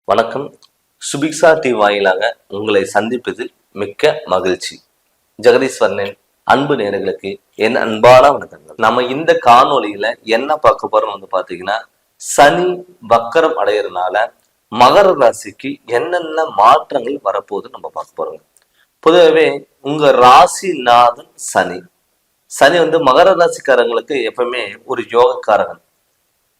வணக்கம். சுபிக்ஷா டிவி வாயிலாக உங்களை சந்திப்பதில் மிக்க மகிழ்ச்சி. ஜெகதீஸ்வரனின் அன்பு நேயர்களுக்கு என் அன்பான வணக்கங்கள். நம்ம இந்த காணொளியில என்ன பார்க்க போறோம் பாத்தீங்கன்னா, சனி வக்கரம் அடையிறதுனால மகர ராசிக்கு என்னென்ன மாற்றங்கள் வரப்போகுது நம்ம பார்க்க போறோம். பொதுவாகவே உங்க ராசிநாதன் சனி. சனி மகர ராசிக்காரங்களுக்கு எப்பவுமே ஒரு யோகக்காரகன்.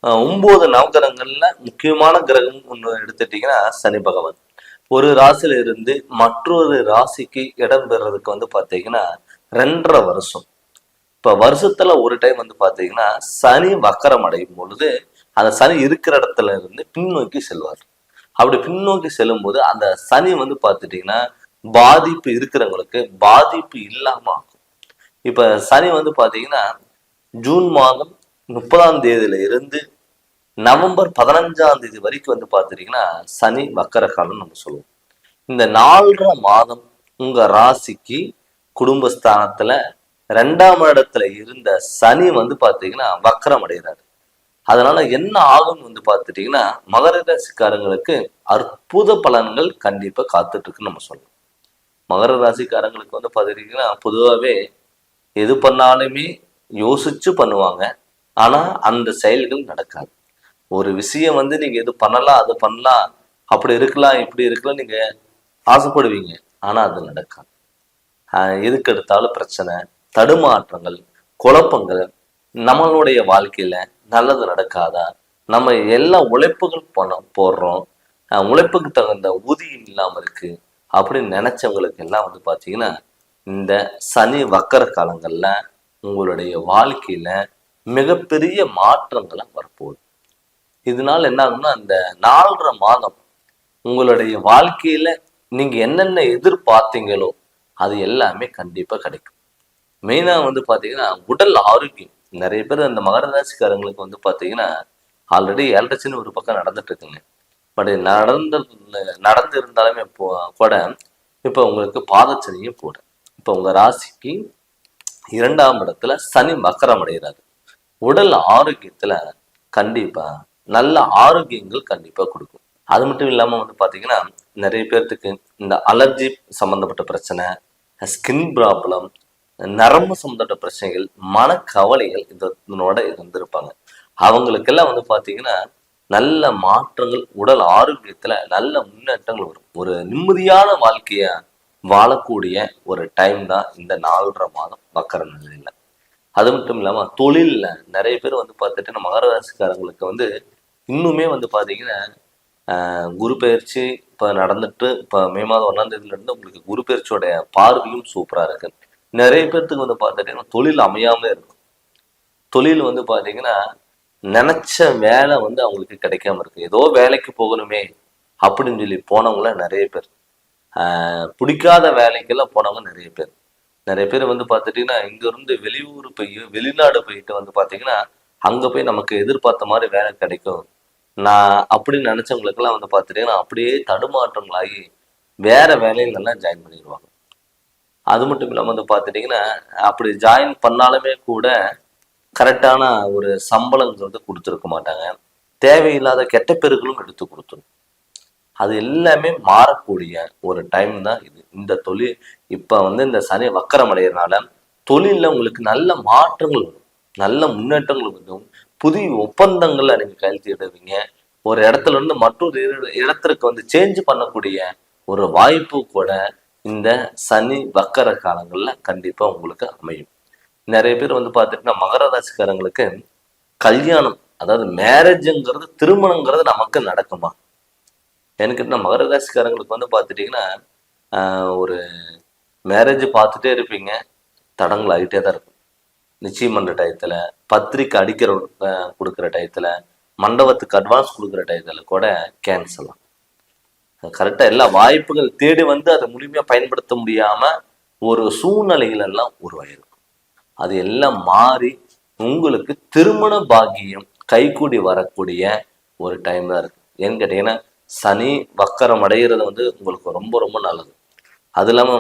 9 நவகிரகங்கள்ல முக்கியமான கிரகம் ஒன்று எடுத்துட்டீங்கன்னா சனி பகவான். ஒரு ராசியில இருந்து மற்றொரு ராசிக்கு இடம் பெறதுக்கு பாத்தீங்கன்னா 2.5 வருஷம். இப்ப வருஷத்துல ஒரு டைம் பாத்தீங்கன்னா சனி வக்கரம் அடையும் பொழுது அந்த சனி இருக்கிற இடத்துல இருந்து பின்னோக்கி செல்வார். அப்படி பின்னோக்கி செல்லும் போது அந்த சனி பாத்துட்டீங்கன்னா பாதிப்பு இருக்கிறவங்களுக்கு பாதிப்பு இல்லாம ஆகும். இப்ப சனி பாத்தீங்கன்னா ஜூன் மாதம் 30ஆம் தேதியில இருந்து நவம்பர் 15ஆம் தேதி வரைக்கும் பாத்துட்டீங்கன்னா சனி வக்கர காலம் நம்ம சொல்லுவோம். இந்த 4.5 மாதம் உங்க ராசிக்கு குடும்பஸ்தானத்துல 2ஆம் இடத்துல இருந்த சனி பாத்தீங்கன்னா வக்கரம் அடைகிறாரு. அதனால என்ன ஆகும் பாத்துட்டீங்கன்னா மகர ராசிக்காரங்களுக்கு அற்புத பலன்கள் கண்டிப்பா காத்துட்டு இருக்குன்னு நம்ம சொல்லலாம். மகர ராசிக்காரங்களுக்கு பாத்துட்டீங்கன்னா பொதுவாகவே எது பண்ணாலுமே யோசிச்சு பண்ணுவாங்க. ஆனா அந்த செயல்கள் நடக்காது. ஒரு விஷயம் நீங்க எது பண்ணலாம் அது பண்ணலாம், அப்படி இருக்கலாம் இப்படி இருக்கலாம் நீங்க ஆசைப்படுவீங்க. ஆனா அது நடக்காது. எதுக்கு எடுத்தாலும் பிரச்சனை, தடுமாற்றங்கள், குழப்பங்கள். நம்மளுடைய வாழ்க்கையில நல்லது நடக்காதா? நம்ம எல்லா உழைப்புகள் போடுறோம், உழைப்புக்கு தகுந்த ஊதியம் இல்லாம இருக்கு அப்படின்னு நினைச்சவங்களுக்கு எல்லாம் பாத்தீங்கன்னா இந்த சனி வக்கர காலங்கள்ல உங்களுடைய வாழ்க்கையில மிகப்பெரிய மாற்றங்களை வரப்போகுது. இதனால என்ன ஆகும்னா அந்த 4.5 மாதம் உங்களுடைய வாழ்க்கையில நீங்க என்னென்ன எதிர்பார்த்தீங்களோ அது எல்லாமே கண்டிப்பா கிடைக்கும். மெயினா பாத்தீங்கன்னா உடல் ஆரோக்கியம். நிறைய பேர் அந்த மகர ராசிக்காரங்களுக்கு பாத்தீங்கன்னா ஆல்ரெடி 7.5 சனி ஒரு பக்கம் நடந்துட்டு இருக்குங்க. பட் நடந்து இருந்தாலுமே கூட இப்ப உங்களுக்கு பாதச்சனியும் கூட. இப்ப உங்க ராசிக்கு 2ஆம் இடத்துல சனி வக்கரம் அடைகிறாரு. உடல் ஆரோக்கியத்துல கண்டிப்பா நல்ல ஆரோக்கியங்கள் கண்டிப்பா கொடுக்கும். அது மட்டும் இல்லாம பாத்தீங்கன்னா நிறைய பேர்த்துக்கு இந்த அலர்ஜி சம்பந்தப்பட்ட பிரச்சனை, ஸ்கின் ப்ராப்ளம், நரம்பு சம்பந்தப்பட்ட பிரச்சனைகள், மனக்கவலைகள் இதனோட இருந்திருப்பாங்க. அவங்களுக்கெல்லாம் பாத்தீங்கன்னா நல்ல மாற்றங்கள், உடல் ஆரோக்கியத்துல நல்ல முன்னேற்றங்கள் வரும். ஒரு நிம்மதியான வாழ்க்கைய வாழக்கூடிய ஒரு டைம் தான் இந்த 4.5 மாதம் வக்கர நிலையில. அது மட்டும் இல்லாம தொழில்ல நிறைய பேர் பார்த்துட்டு மகர ராசிக்காரங்களுக்கு இன்னுமே பாத்தீங்கன்னா குரு பயிற்சி இப்ப நடந்துட்டு இப்ப மே மாதம் 1ஆம் தேதியில இருந்து உங்களுக்கு குரு பயிற்சியோட பார்வையும் சூப்பரா இருக்கு. நிறைய பேர்த்துக்கு பார்த்துட்டீங்கன்னா தொழில் அமையாமலே இருக்கும். தொழில் பாத்தீங்கன்னா நினைச்ச வேலை அவங்களுக்கு கிடைக்காம இருக்கு. ஏதோ வேலைக்கு போகணுமே அப்படின்னு சொல்லி போனவங்கள நிறைய பேர், பிடிக்காத வேலைக்கெல்லாம் போனவங்க நிறைய பேர். நிறைய பேர் பார்த்துட்டீங்கன்னா இங்க இருந்து வெளியூர் வெளிநாடு போயிட்டு பாத்தீங்கன்னா அங்க போய் நமக்கு எதிர்பார்த்த மாதிரி வேலை கிடைக்கும் நான் அப்படின்னு நினைச்சவங்களுக்கெல்லாம் பார்த்துட்டீங்கன்னா அப்படியே தடுமாற்றங்களாகி வேற வேலையிலெல்லாம் ஜாயின் பண்ணிடுவாங்க. அது மட்டும் இல்லாம பார்த்துட்டீங்கன்னா அப்படி ஜாயின் பண்ணாலுமே கூட கரெக்டான ஒரு சம்பளங்கிறது கொடுத்துருக்க மாட்டாங்க. தேவையில்லாத கெட்ட பேர்களும் எடுத்து கொடுத்துரும். அது எல்லாமே மாறக்கூடிய ஒரு டைம் தான் இது. இந்த தொழில் இப்ப இந்த சனி வக்கரம் அடைகிறதுனால தொழில உங்களுக்கு நல்ல மாற்றங்கள் வரும், நல்ல முன்னேற்றங்கள் வரும். புதிய ஒப்பந்தங்கள்ல நீங்க கையெழுத்திடுவீங்க. ஒரு இடத்துல இருந்து மற்றொரு இடத்திற்கு சேஞ்ச் பண்ணக்கூடிய ஒரு வாய்ப்பு கூட இந்த சனி வக்கர காலங்கள்ல கண்டிப்பா உங்களுக்கு அமையும். நிறைய பேர் பார்த்துட்டுனா மகர ராசிக்காரங்களுக்கு கல்யாணம், அதாவது மேரேஜுங்கிறது, திருமணங்கிறது நமக்கு நடக்குமா? எனக்கு மகர ராசிக்காரங்களுக்கு பார்த்துட்டீங்கன்னா ஒரு மேரேஜ் பார்த்துட்டே இருப்பீங்க, தடங்கள் ஆகிட்டே தான் இருக்கும். நிச்சயம் பண்ற டயத்துல, பத்திரிக்கை அடிக்கிற கொடுக்குற டயத்துல, மண்டபத்துக்கு அட்வான்ஸ் கொடுக்குற டயத்துல கூட கேன்சல் ஆகும். கரெக்டா எல்லா வாய்ப்புகள் தேடி அதை முழுமையா பயன்படுத்த முடியாம ஒரு சூழ்நிலைகள் எல்லாம் உருவாயிருக்கும். அது எல்லாம் மாறி உங்களுக்கு திருமண பாக்கியம் கைகூடி வரக்கூடிய ஒரு டைம் தான் இருக்கு. ஏன்னு கேட்டீங்கன்னா சனி வக்கரம் அடைகிறது உங்களுக்கு ரொம்ப ரொம்ப நல்லது. அது இல்லாம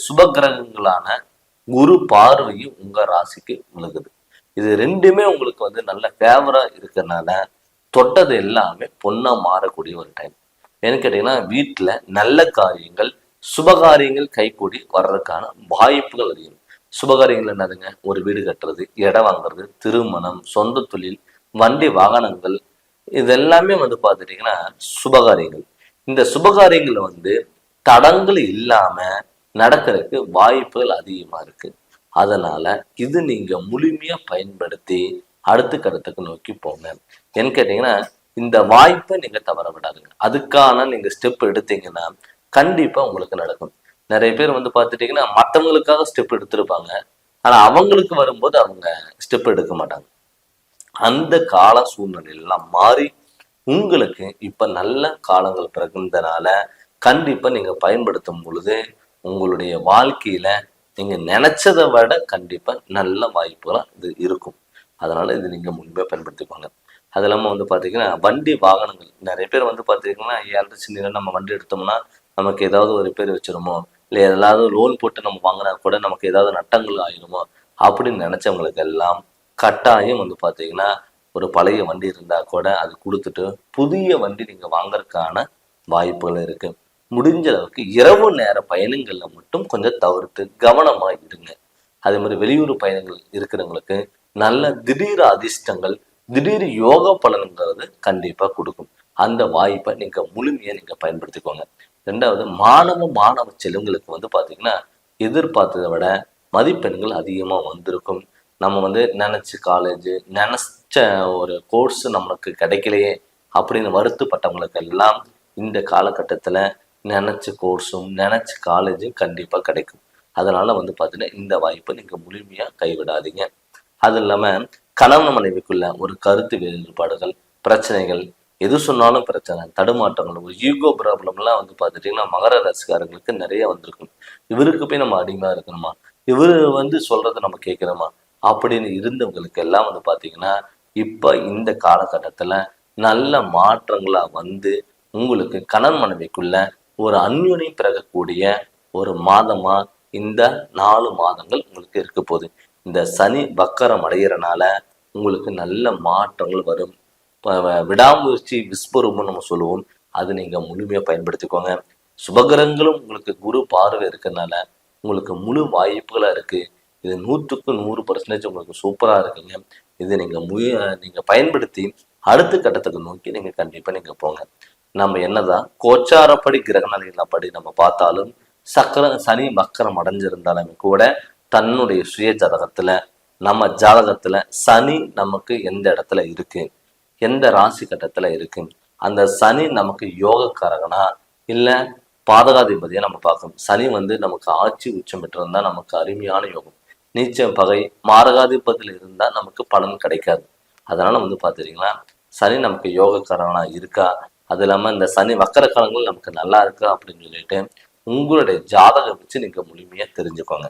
சுப கிரகங்களான குரு பார்வையும் உங்க ராசிக்கு விழுகுது. இது ரெண்டுமே உங்களுக்கு நல்ல ஃபேவரா இருக்கிறதுனால தொட்டது எல்லாமே பொண்ணா மாறக்கூடிய ஒரு டைம். ஏன்னு கேட்டீங்கன்னா வீட்டுல நல்ல காரியங்கள் சுபகாரியங்கள் கைகூடி வர்றதுக்கான வாய்ப்புகள் அதிகம். சுபகாரியங்கள் என்னதுங்க? ஒரு வீடு கட்டுறது, இடம் வாங்குறது, திருமணம், சொந்த தொழில், வண்டி வாகனங்கள், இதெல்லாமே பார்த்துட்டீங்கன்னா சுபகாரியங்கள். இந்த சுபகாரியங்களை தடங்கள் இல்லாம நடக்கிறதுக்கு வாய்ப்புகள் அதிகமா இருக்கு. அதனால இது நீங்க முழுமையா பயன்படுத்தி அடுத்த கருத்துக்கு நோக்கி போங்க. ஏன்னு கேட்டீங்கன்னா இந்த வாய்ப்பை நீங்க தவற விடாதுங்க. அதுக்கான நீங்க ஸ்டெப் எடுத்தீங்கன்னா கண்டிப்பா உங்களுக்கு நடக்கும். நிறைய பேர் பார்த்துட்டீங்கன்னா மற்றவங்களுக்காக ஸ்டெப் எடுத்திருப்பாங்க, ஆனா அவங்களுக்கு வரும்போது அவங்க ஸ்டெப் எடுக்க மாட்டாங்க. அந்த கால சூழ்நிலையெல்லாம் மாறி உங்களுக்கு இப்ப நல்ல காலங்கள் பிறகுந்தனால கண்டிப்பா நீங்க பயன்படுத்தும் பொழுது உங்களுடைய வாழ்க்கையில நீங்க நினைச்சதை விட கண்டிப்பா நல்ல வாய்ப்புகளா இது இருக்கும். அதனால இது நீங்க முன்பே பயன்படுத்திப்பாங்க. அது இல்லாம பாத்தீங்கன்னா வண்டி வாகனங்கள் நிறைய பேர் பாத்தீங்கன்னா ஏழரை நம்ம வண்டி எடுத்தோம்னா நமக்கு ஏதாவது ஒரு பேர் வச்சிருமோ, இல்லை ஏதாவது லோன் போட்டு நம்ம வாங்கினா கூட நமக்கு ஏதாவது நட்டங்கள் ஆயிருமோ அப்படின்னு நினைச்சவங்களுக்கு எல்லாம் கட்டாயம் பாத்தீங்கன்னா ஒரு பழைய வண்டி இருந்தா கூட அது கொடுத்துட்டு புதிய வண்டி நீங்க வாங்கறதுக்கான வாய்ப்புகள் இருக்கு. முடிஞ்ச அளவுக்கு இரவு நேர பயணங்கள்ல மட்டும் கொஞ்சம் தவிர்த்து கவனமா இருங்க. அதே மாதிரி வெளியூர் பயணங்கள் இருக்கிறவங்களுக்கு நல்ல திடீர் அதிர்ஷ்டங்கள், திடீர் யோக பலன்கிறது கண்டிப்பா கொடுக்கும். அந்த வாய்ப்பை நீங்க முழுமையா நீங்க பயன்படுத்திக்கோங்க. ரெண்டாவது, மாணவ செல்வங்களுக்கு பாத்தீங்கன்னா எதிர்பார்த்ததை விட மதிப்பெண்கள் அதிகமா வந்திருக்கும். நம்ம நினைச்சு காலேஜ் நினைச்ச ஒரு கோர்ஸ் நமக்கு கிடைக்கலையே அப்படின்னு வருத்தப்பட்டவங்களுக்கு எல்லாம் இந்த காலகட்டத்துல நினைச்ச கோர்ஸும் நினைச்ச காலேஜும் கண்டிப்பா கிடைக்கும். அதனால பாத்தீங்கன்னா இந்த வாய்ப்பை நீங்க முழுமையா கைவிடாதீங்க. அது இல்லாம கணவன் மனைவிக்குள்ள ஒரு கருத்து வேறுபாடுகள், பிரச்சனைகள், எது சொன்னாலும் பிரச்சனை, தடுமாற்றங்கள், ஒரு ஈகோ ப்ராப்ளம்லாம் பார்த்துட்டீங்கன்னா மகர ராசிக்காரங்களுக்கு நிறைய வந்திருக்கும். இவருக்கு போய் நம்ம அடிமையா இருக்கணுமா, இவரு சொல்றதை நம்ம கேட்கிறோமா அப்படின்னு இருந்தவங்களுக்கு எல்லாம் பாத்தீங்கன்னா இப்ப இந்த காலகட்டத்துல நல்ல மாற்றங்களா உங்களுக்கு கணவன் மனைவிக்குள்ள ஒரு அந்யோன்யம் பிறக்கக்கூடிய ஒரு மாதமா இந்த 4 மாதங்கள் உங்களுக்கு இருக்க போகுது. இந்த சனி வக்கரம் அடைகிறனால உங்களுக்கு நல்ல மாற்றங்கள் வரும். விடாமுயற்சி விஸ்வரூபம் நம்ம சொல்லுவோம், அது நீங்க முழுமையா பயன்படுத்திக்கோங்க. சுபகிரகங்களும் உங்களுக்கு குரு பார்வை இருக்கிறதுனால உங்களுக்கு முழு வாய்ப்புகளா இருக்கு. இது 100க்கு 100% உங்களுக்கு சூப்பரா இருக்குங்க. இது நீங்க பயன்படுத்தி அடுத்த கட்டத்துக்கு நோக்கி நீங்க கண்டிப்பா நீங்க போங்க. நம்ம என்னதான் கோச்சாரப்படி கிரக நிலைகளப்படி நம்ம பார்த்தாலும் சனி வக்கரம் அடைஞ்சிருந்தாலுமே கூட தன்னுடைய சுய ஜாதகத்துல நம்ம ஜாதகத்துல சனி நமக்கு எந்த இடத்துல இருக்கு, எந்த ராசி கட்டத்துல இருக்கு, அந்த சனி நமக்கு யோகக்காரகனா இல்ல பாதகாதிபதியா நம்ம பார்க்கணும். சனி நமக்கு ஆட்சி உச்சம் பெற்றிருந்தா நமக்கு அருமையான யோகம். நீச்சம் பகை மாரகாதிபதியில் இருந்தா நமக்கு பலன் கிடைக்காது. அதனால பாத்துட்டீங்கன்னா சனி நமக்கு யோகக்காரனா இருக்கா, அது இல்லாம இந்த சனி வக்கர காலங்கள் நமக்கு நல்லா இருக்கா அப்படின்னு சொல்லிட்டு உங்களுடைய ஜாதகம் வச்சு நீங்க முழுமையா தெரிஞ்சுக்கோங்க.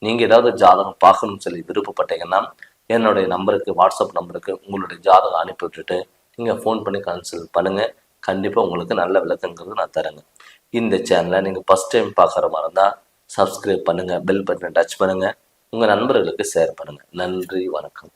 நீங்க ஏதாவது ஜாதகம் பார்க்கணும்னு சொல்லி விருப்பப்பட்டீங்கன்னா என்னுடைய நம்பருக்கு, வாட்ஸ்அப் நம்பருக்கு உங்களுடைய ஜாதகம் அனுப்பி விட்டுட்டு நீங்க ஃபோன் பண்ணி கன்சல்ட் பண்ணுங்க. கண்டிப்பா உங்களுக்கு நல்ல விளக்கங்கிறது நான் தரேங்க. இந்த சேனலை நீங்க ஃபர்ஸ்ட் டைம் பார்க்குற மாதிரி இருந்தா சப்ஸ்கிரைப் பண்ணுங்க, பெல் பட்டனை டச் பண்ணுங்க, உங்க நண்பர்களுக்கு ஷேர் பண்ணுங்க. நன்றி, வணக்கம்.